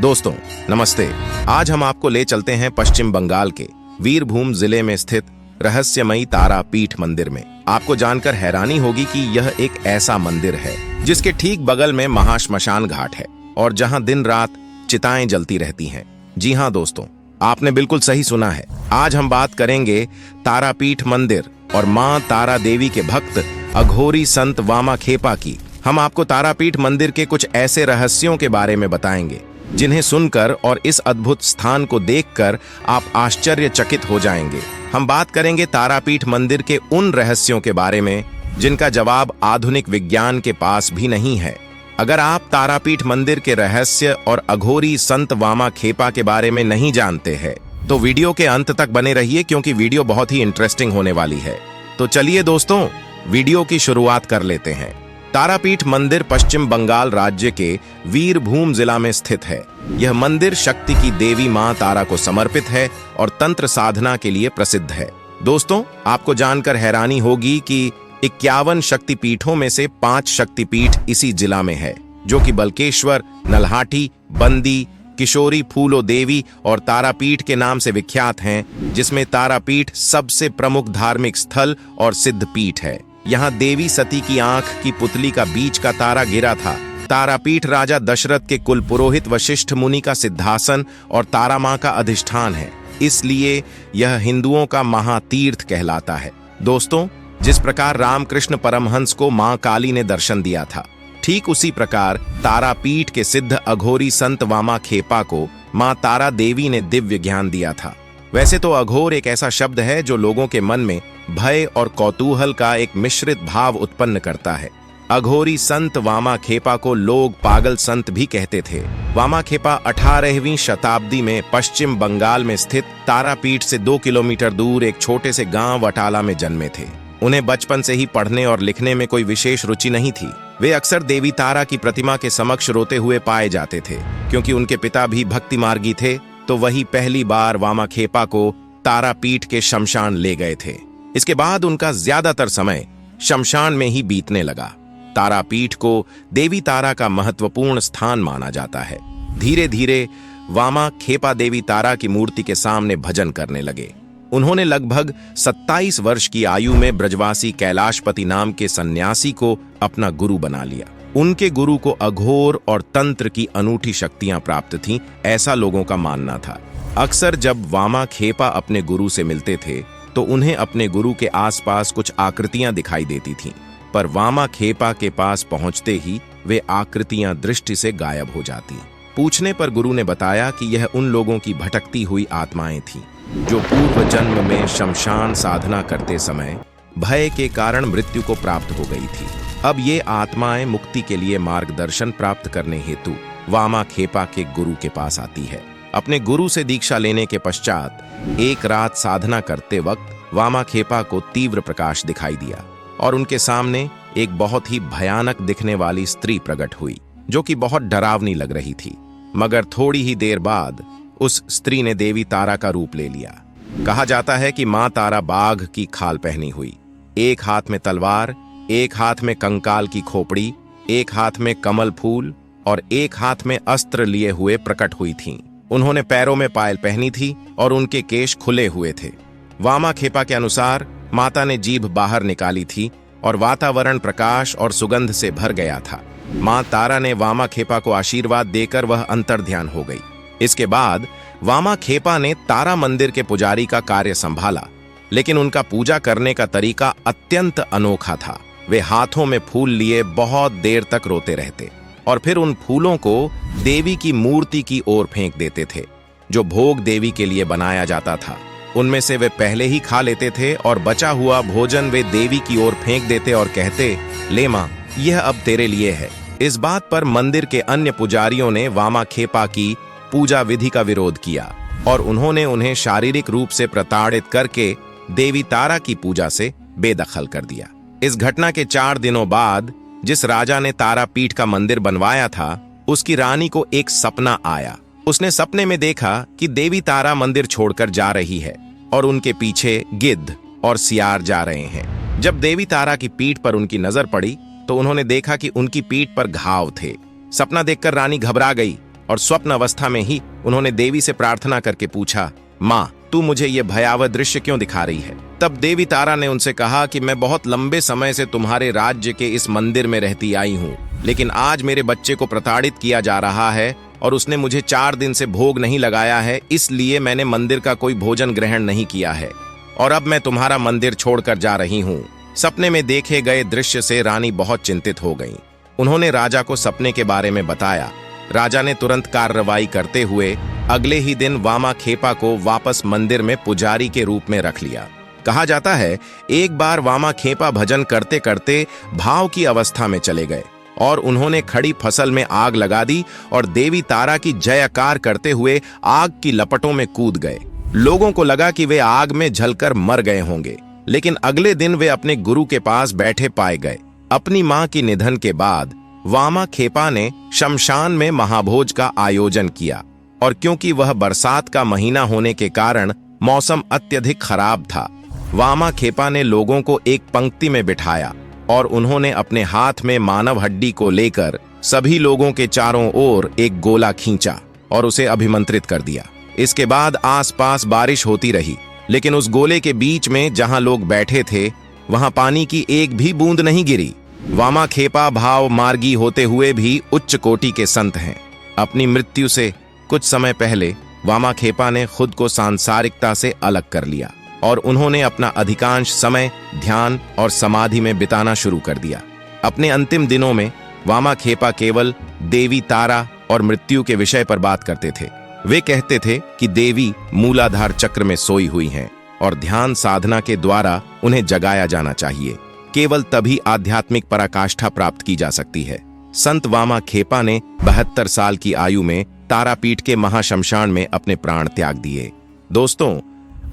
दोस्तों नमस्ते। आज हम आपको ले चलते हैं पश्चिम बंगाल के वीरभूम जिले में स्थित रहस्यमयी तारापीठ मंदिर में। आपको जानकर हैरानी होगी कि यह एक ऐसा मंदिर है जिसके ठीक बगल में महाश्मशान घाट है और जहां दिन रात चिताएं जलती रहती हैं। जी हां दोस्तों, आपने बिल्कुल सही सुना है। आज हम बात करेंगे तारापीठ मंदिर और मां तारा देवी के भक्त अघोरी संत वामा खेपा की। हम आपको तारापीठ मंदिर के कुछ ऐसे रहस्यों के बारे में बताएंगे जिन्हें सुनकर और इस अद्भुत स्थान को देखकर आप आश्चर्यचकित हो जाएंगे। हम बात करेंगे तारापीठ मंदिर के उन रहस्यों के बारे में जिनका जवाब आधुनिक विज्ञान के पास भी नहीं है। अगर आप तारापीठ मंदिर के रहस्य और अघोरी संत वामा खेपा के बारे में नहीं जानते हैं तो वीडियो के अंत तक बने रहिए, क्योंकि वीडियो बहुत ही इंटरेस्टिंग होने वाली है। तो चलिए दोस्तों, वीडियो की शुरुआत कर लेते हैं। तारापीठ मंदिर पश्चिम बंगाल राज्य के वीरभूम जिला में स्थित है। यह मंदिर शक्ति की देवी मां तारा को समर्पित है और तंत्र साधना के लिए प्रसिद्ध है। दोस्तों, आपको जानकर हैरानी होगी कि 51 शक्तिपीठों में से 5 शक्तिपीठ इसी जिला में है, जो कि बलकेश्वर, नल्हाटी, बंदी, किशोरी फूलो देवी और तारापीठ के नाम से विख्यात हैं, जिसमें तारापीठ सबसे प्रमुख धार्मिक स्थल और सिद्ध पीठ है। यहाँ देवी सती की आंख की पुतली का बीच का तारा गिरा था। तारापीठ राजा दशरथ के कुल पुरोहित वशिष्ठ मुनि का सिद्धासन और तारा मां का अधिष्ठान है, इसलिए यह हिंदुओं का महातीर्थ कहलाता है। दोस्तों, जिस प्रकार रामकृष्ण परमहंस को मां काली ने दर्शन दिया था, ठीक उसी प्रकार तारापीठ के सिद्ध अघोरी संत वामा खेपा को मां तारा देवी ने दिव्य ज्ञान दिया था। वैसे तो अघोर एक ऐसा शब्द है जो लोगों के मन में भय और कौतूहल का एक मिश्रित भाव उत्पन्न करता है। अघोरी संत वामा खेपा को लोग पागल संत भी कहते थे। वामा खेपा 18वीं शताब्दी में पश्चिम बंगाल में स्थित तारापीठ से 2 किलोमीटर दूर एक छोटे से गांव वटाला में जन्मे थे। उन्हें बचपन से ही पढ़ने और लिखने में कोई विशेष रुचि नहीं थी। वे अक्सर देवी तारा की प्रतिमा के समक्ष रोते हुए पाए जाते थे। क्योंकि उनके पिता भी भक्ति मार्गी थे, तो वही पहली बार वामा खेपा को तारापीठ के शमशान ले गए थे। इसके बाद उनका ज्यादातर समय शमशान में ही बीतने लगा। तारापीठ को देवी तारा का महत्वपूर्ण स्थान माना जाता है। धीरे धीरे वामा खेपा देवी तारा की मूर्ति के सामने भजन करने लगे। उन्होंने लगभग 27 वर्ष की आयु में ब्रजवासी कैलाशपति नाम के सन्यासी को अपना गुरु बना लिया। उनके गुरु को अघोर और तंत्र की अनूठी शक्तियां प्राप्त थीं, ऐसा लोगों का मानना था। अक्सर जब वामा खेपा अपने गुरु से मिलते थे तो उन्हें अपने गुरु के आसपास कुछ आकृतियां दिखाई देती थीं, पर वामा खेपा के पास पहुंचते ही वे आकृतियां दृष्टि से गायब हो जाती। पूछने पर गुरु ने बताया कि यह उन लोगों की भटकती हुई आत्माएं थीं, जो पूर्व जन्म में शमशान साधना करते समय भय के कारण मृत्यु को प्राप्त हो गई थी। अब ये आत्माएं मुक्ति के लिए मार्गदर्शन प्राप्त करने हेतु वामा खेपा के गुरु के पास आती है। अपने गुरु से दीक्षा लेने के पश्चात एक रात साधना करते वक्त वामा खेपा को तीव्र प्रकाश दिखाई दिया और उनके सामने एक बहुत ही भयानक दिखने वाली स्त्री प्रकट हुई, जो कि बहुत डरावनी लग रही थी। मगर थोड़ी ही देर बाद उस स्त्री ने देवी तारा का रूप ले लिया। कहा जाता है कि मां तारा बाघ की खाल पहनी हुई, एक हाथ में तलवार, एक हाथ में कंकाल की खोपड़ी, एक हाथ में कमल फूल और एक हाथ में अस्त्र लिए हुए प्रकट हुई थीं। उन्होंने पैरों में पायल पहनी थी और उनके केश खुले हुए थे। वामा खेपा के अनुसार माता ने जीभ बाहर निकाली थी और वातावरण प्रकाश और सुगंध से भर गया था। मां तारा ने वामा खेपा को आशीर्वाद देकर वह अंतर्ध्यान हो गई। इसके बाद वामा खेपा ने तारा मंदिर के पुजारी का कार्य संभाला, लेकिन उनका पूजा करने का तरीका अत्यंत अनोखा था। वे हाथों में फूल लिए बहुत देर तक रोते रहते और फिर उन फूलों को देवी की मूर्ति की ओर फेंक देते थे, जो भोग देवी के लिए बनाया जाता था। उनमें से वे पहले ही खा लेते थे और बचा हुआ भोजन वे देवी की ओर फेंक देते और कहते, ले मां, यह अब तेरे लिए है। इस बात पर मंदिर के अन्य पुजारियों ने वामा खेपा की पूजा विधि का विरोध किया और उन्होंने उन्हें शारीरिक रूप से प्रताड़ित करके देवी तारा की पूजा से बेदखल कर दिया। इस घटना के 4 दिनों बाद जिस राजा ने तारापीठ का मंदिर बनवाया था, उसकी रानी को एक सपना आया। उसने सपने में देखा कि देवी तारा मंदिर छोड़कर जा रही है और उनके पीछे गिद्ध और सियार जा रहे हैं। जब देवी तारा की पीठ पर उनकी नजर पड़ी तो उन्होंने देखा कि उनकी पीठ पर घाव थे। सपना देखकर रानी घबरा गई और स्वप्न अवस्था में ही उन्होंने देवी से प्रार्थना करके पूछा, माँ, तू मुझे ये भयावह दृश्य क्यों दिखा रही है? तब देवी तारा ने उनसे कहा कि मैं बहुत लंबे समय से तुम्हारे राज्य के इस मंदिर में रहती आई हूँ, लेकिन आज मेरे बच्चे को प्रताड़ित किया जा रहा है और उसने मुझे 4 दिन से भोग नहीं लगाया है, इसलिए मैंने मंदिर का कोई भोजन ग्रहण नहीं किया है और अब मैं तुम्हारा मंदिर छोड़कर जा रही हूँ। सपने में देखे गए दृश्य से रानी बहुत चिंतित हो गईं। उन्होंने राजा को सपने के बारे में बताया। राजा ने तुरंत कार्रवाई करते हुए अगले ही दिन वामा खेपा को वापस मंदिर में पुजारी के रूप में रख लिया। कहा जाता है एक बार वामा खेपा भजन करते करते भाव की अवस्था में चले गए और उन्होंने खड़ी फसल में आग लगा दी और देवी तारा की जयकार करते हुए आग की लपटों में कूद गए। लोगों को लगा कि वे आग में जलकर मर गए होंगे, लेकिन अगले दिन वे अपने गुरु के पास बैठे पाए गए। अपनी मां की निधन के बाद वामा खेपा ने शमशान में महाभोज का आयोजन किया और क्योंकि वह बरसात का महीना होने के कारण मौसम अत्यधिक खराब था, वामा खेपा ने लोगों को एक पंक्ति में बिठाया और उन्होंने अपने हाथ में मानव हड्डी को लेकर सभी लोगों के चारों ओर एक गोला खींचा और उसे अभिमंत्रित कर दिया। इसके बाद आसपास बारिश होती रही, लेकिन उस गोले के बीच में जहां लोग बैठे थे वहां पानी की एक भी बूंद नहीं गिरी। वामा खेपा भाव मार्गी होते हुए भी उच्च कोटि के संत हैं। अपनी मृत्यु से कुछ समय पहले वामा खेपा ने खुद को सांसारिकता से अलग कर लिया और उन्होंने अपना अधिकांश समय ध्यान और समाधि में बिताना शुरू कर दिया। अपने अंतिम दिनों में वामा खेपा केवल देवी तारा और मृत्यु के विषय पर बात करते थे। वे कहते थे कि देवी मूलाधार चक्र में सोई हुई हैं और ध्यान साधना के द्वारा उन्हें जगाया जाना चाहिए। केवल तभी आध्यात्मिक पराकाष्ठा प्राप्त की जा सकती है। संत वामा खेपा ने 72 साल की आयु में तारापीठ के महाशमशान में अपने प्राण त्याग दिए। दोस्तों,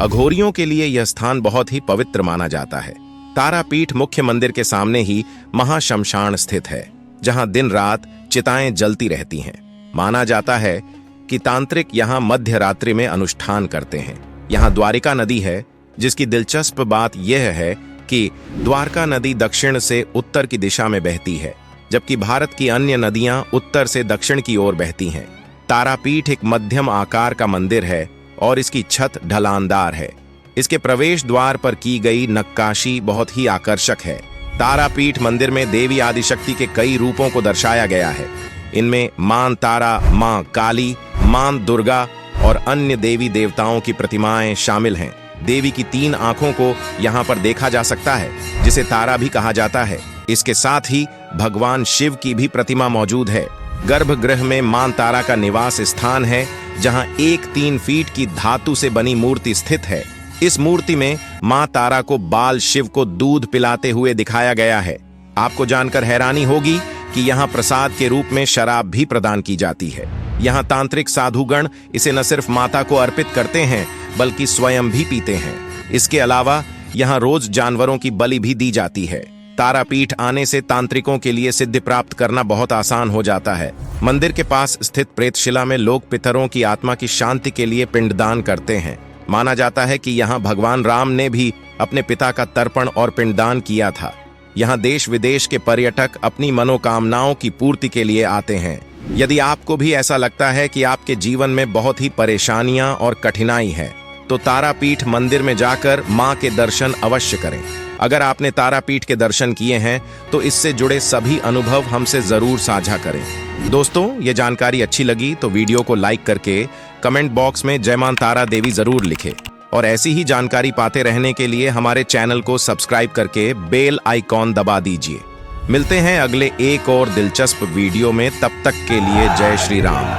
अघोरियों के लिए यह स्थान बहुत ही पवित्र माना जाता है। तारापीठ मुख्य मंदिर के सामने ही महाशमशान स्थित है, जहां दिन रात चिताएं जलती रहती हैं। माना जाता है कि तांत्रिक यहां मध्य रात्रि में अनुष्ठान करते हैं। यहां द्वारिका नदी है, जिसकी दिलचस्प बात यह है कि द्वारका नदी दक्षिण से उत्तर की दिशा में बहती है, जबकि भारत की अन्य नदियां उत्तर से दक्षिण की ओर बहती हैं। तारापीठ एक मध्यम आकार का मंदिर है और इसकी छत ढलानदार है। इसके प्रवेश द्वार पर की गई नक्काशी बहुत ही आकर्षक है। तारापीठ मंदिर में देवी आदिशक्ति के कई रूपों को दर्शाया गया है। इनमें मां तारा, मां काली, मां दुर्गा और अन्य देवी देवताओं की प्रतिमाएं शामिल हैं। देवी की 3 आंखों को यहाँ पर देखा जा सकता है, जिसे तारा भी कहा जाता है। इसके साथ ही भगवान शिव की भी प्रतिमा मौजूद है। गर्भगृह में मां तारा का निवास स्थान है, जहां एक 3 फीट की धातु से बनी मूर्ति स्थित है। इस मूर्ति में मां तारा को बाल शिव को दूध पिलाते हुए दिखाया गया है। आपको जानकर हैरानी होगी कि यहाँ प्रसाद के रूप में शराब भी प्रदान की जाती है। यहाँ तांत्रिक साधुगण इसे न सिर्फ माता को अर्पित करते हैं, बल्कि स्वयं भी पीते हैं। इसके अलावा यहाँ रोज जानवरों की बलि भी दी जाती है। तारापीठ आने से तांत्रिकों के लिए सिद्धि प्राप्त करना बहुत आसान हो जाता है। मंदिर के पास स्थित प्रेतशिला में लोग पितरों की आत्मा की शांति के लिए पिंडदान करते हैं। माना जाता है कि यहाँ भगवान राम ने भी अपने पिता का तर्पण और पिंडदान किया था। यहाँ देश विदेश के पर्यटक अपनी मनोकामनाओं की पूर्ति के लिए आते हैं। यदि आपको भी ऐसा लगता है कि आपके जीवन में बहुत ही परेशानियां और कठिनाई है, तो तारापीठ मंदिर में जाकर मां के दर्शन अवश्य करें। अगर आपने तारापीठ के दर्शन किए हैं तो इससे जुड़े सभी अनुभव हमसे जरूर साझा करें। दोस्तों, ये जानकारी अच्छी लगी तो वीडियो को लाइक करके कमेंट बॉक्स में जय मां तारा देवी जरूर लिखें और ऐसी ही जानकारी पाते रहने के लिए हमारे चैनल को सब्सक्राइब करके बेल आइकॉन दबा दीजिए। मिलते हैं अगले एक और दिलचस्प वीडियो में, तब तक के लिए जय श्री राम।